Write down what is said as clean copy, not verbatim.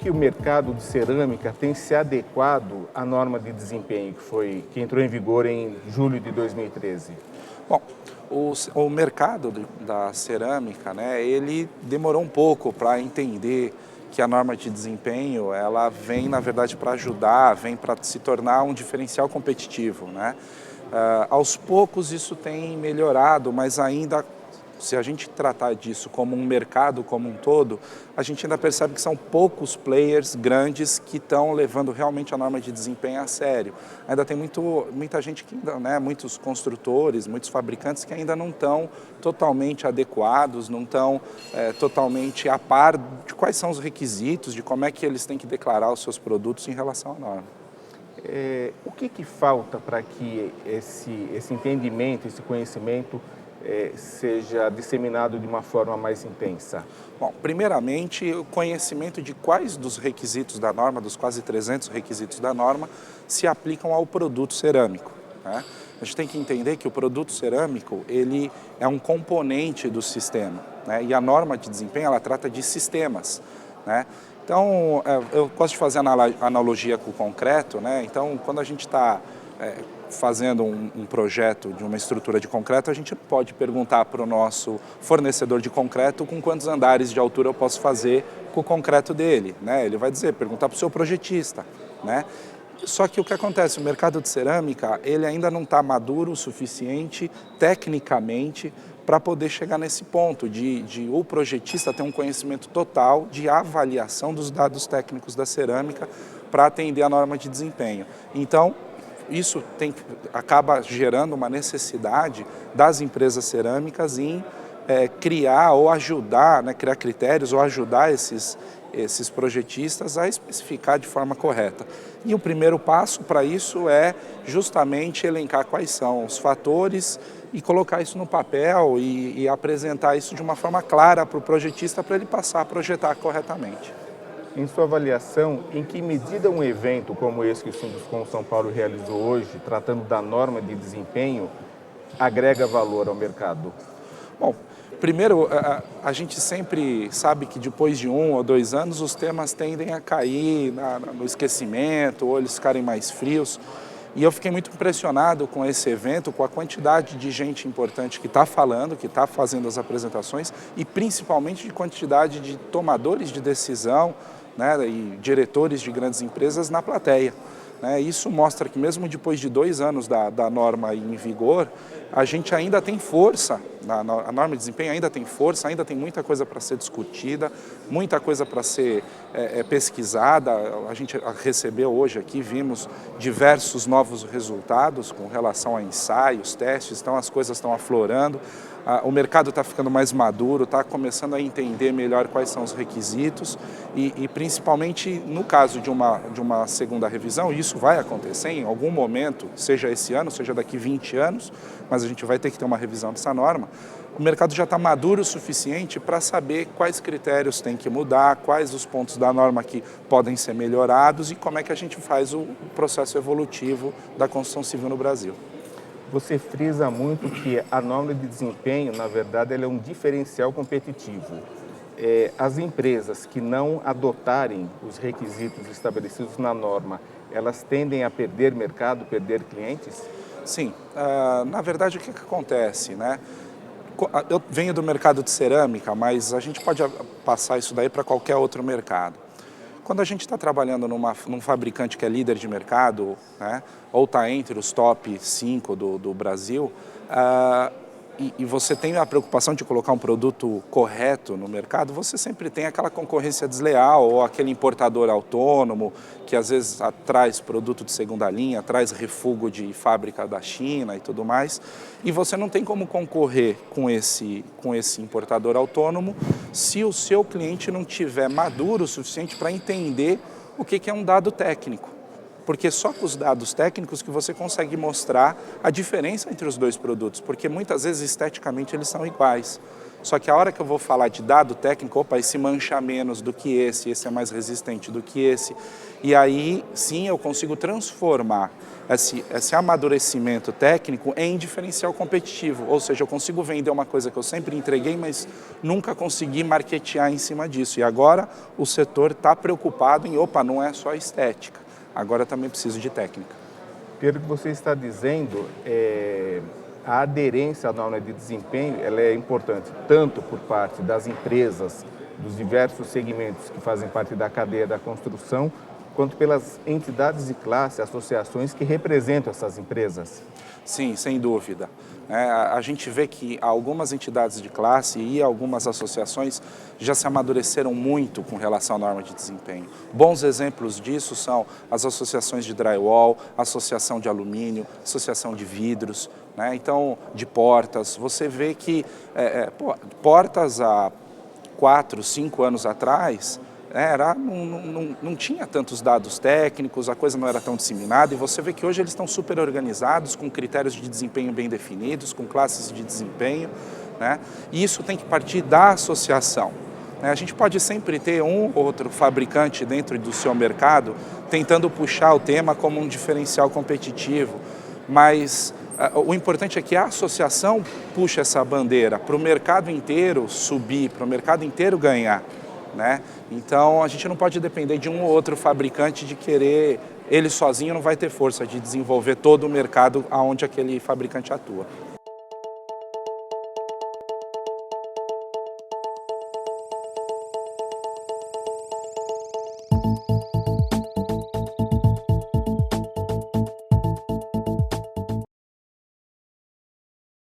que o mercado de cerâmica tem se adequado à norma de desempenho que entrou em vigor em julho de 2013? Bom, o mercado da cerâmica, né, ele demorou um pouco para entender que a norma de desempenho, ela vem, na verdade, para ajudar, vem para se tornar um diferencial competitivo, né? Aos poucos isso tem melhorado, mas ainda, se a gente tratar disso como um mercado como um todo, a gente ainda percebe que são poucos players grandes que estão levando realmente a norma de desempenho a sério. Ainda tem muita gente que ainda, né, muitos construtores, muitos fabricantes que ainda não estão totalmente adequados, não estão totalmente a par de quais são os requisitos, de como é que eles têm que declarar os seus produtos em relação à norma. O que falta para que esse entendimento, esse conhecimento seja disseminado de uma forma mais intensa? Bom, primeiramente, o conhecimento de quais dos requisitos da norma, dos quase 300 requisitos da norma, se aplicam ao produto cerâmico, né? A gente tem que entender que o produto cerâmico, ele é um componente do sistema, né? E a norma de desempenho, ela trata de sistemas, né? Então, eu gosto de fazer analogia com o concreto, né? Então, quando a gente está fazendo um projeto de uma estrutura de concreto, a gente pode perguntar para o nosso fornecedor de concreto com quantos andares de altura eu posso fazer com o concreto dele, né? Ele vai dizer, perguntar para o seu projetista, né? Só que o que acontece, o mercado de cerâmica, ele ainda não está maduro o suficiente tecnicamente para poder chegar nesse ponto de o projetista ter um conhecimento total de avaliação dos dados técnicos da cerâmica para atender a norma de desempenho. Então, isso acaba gerando uma necessidade das empresas cerâmicas em criar ou ajudar, né, criar critérios ou ajudar esses projetistas a especificar de forma correta. E o primeiro passo para isso é justamente elencar quais são os fatores e colocar isso no papel e apresentar isso de uma forma clara para o projetista para ele passar a projetar corretamente. Em sua avaliação, em que medida um evento como esse que o Sinduscon São Paulo realizou hoje, tratando da norma de desempenho, agrega valor ao mercado? Bom, primeiro, a gente sempre sabe que depois de 1 ou 2 anos os temas tendem a cair no esquecimento ou eles ficarem mais frios. E eu fiquei muito impressionado com esse evento, com a quantidade de gente importante que está falando, que está fazendo as apresentações e principalmente de quantidade de tomadores de decisão, né, e diretores de grandes empresas na plateia. Isso mostra que mesmo depois de 2 anos da norma em vigor, a gente ainda tem força, a norma de desempenho ainda tem força, ainda tem muita coisa para ser discutida, muita coisa para ser pesquisada. A gente recebeu hoje aqui, vimos diversos novos resultados com relação a ensaios, testes, então as coisas estão aflorando. O mercado está ficando mais maduro, está começando a entender melhor quais são os requisitos e principalmente no caso de uma segunda revisão, e isso vai acontecer em algum momento, seja esse ano, seja daqui 20 anos, mas a gente vai ter que ter uma revisão dessa norma, o mercado já está maduro o suficiente para saber quais critérios tem que mudar, quais os pontos da norma que podem ser melhorados e como é que a gente faz o processo evolutivo da construção civil no Brasil. Você frisa muito que a norma de desempenho, na verdade, ela é um diferencial competitivo. As empresas que não adotarem os requisitos estabelecidos na norma, elas tendem a perder mercado, perder clientes? Sim, na verdade o que acontece, né? Eu venho do mercado de cerâmica, mas a gente pode passar isso daí para qualquer outro mercado. Quando a gente está trabalhando num fabricante que é líder de mercado, né, ou está entre os top 5 do Brasil, e você tem a preocupação de colocar um produto correto no mercado, você sempre tem aquela concorrência desleal ou aquele importador autônomo que às vezes traz produto de segunda linha, traz refúgio de fábrica da China e tudo mais, e você não tem como concorrer com esse importador autônomo se o seu cliente não tiver maduro o suficiente para entender o que é um dado técnico. Porque só com os dados técnicos que você consegue mostrar a diferença entre os dois produtos, porque muitas vezes esteticamente eles são iguais. Só que a hora que eu vou falar de dado técnico, opa, esse mancha menos do que esse é mais resistente do que esse. E aí, sim, eu consigo transformar esse amadurecimento técnico em diferencial competitivo. Ou seja, eu consigo vender uma coisa que eu sempre entreguei, mas nunca consegui marketear em cima disso. E agora o setor está preocupado em, opa, não é só estética, agora eu também preciso de técnica. Pelo que você está dizendo, a aderência à norma de desempenho ela é importante tanto por parte das empresas, dos diversos segmentos que fazem parte da cadeia da construção, quanto pelas entidades de classe, associações que representam essas empresas. Sim, sem dúvida. A gente vê que algumas entidades de classe e algumas associações já se amadureceram muito com relação à norma de desempenho. Bons exemplos disso são as associações de drywall, associação de alumínio, associação de vidros, então de portas. Você vê que portas há 4, 5 anos atrás não tinha tantos dados técnicos, a coisa não era tão disseminada e você vê que hoje eles estão super organizados, com critérios de desempenho bem definidos, com classes de desempenho, e isso tem que partir da associação. A gente pode sempre ter um ou outro fabricante dentro do seu mercado tentando puxar o tema como um diferencial competitivo, mas o importante é que a associação puxe essa bandeira para o mercado inteiro subir, para o mercado inteiro ganhar. Então a gente não pode depender de um ou outro fabricante de querer, ele sozinho não vai ter força de desenvolver todo o mercado onde aquele fabricante atua.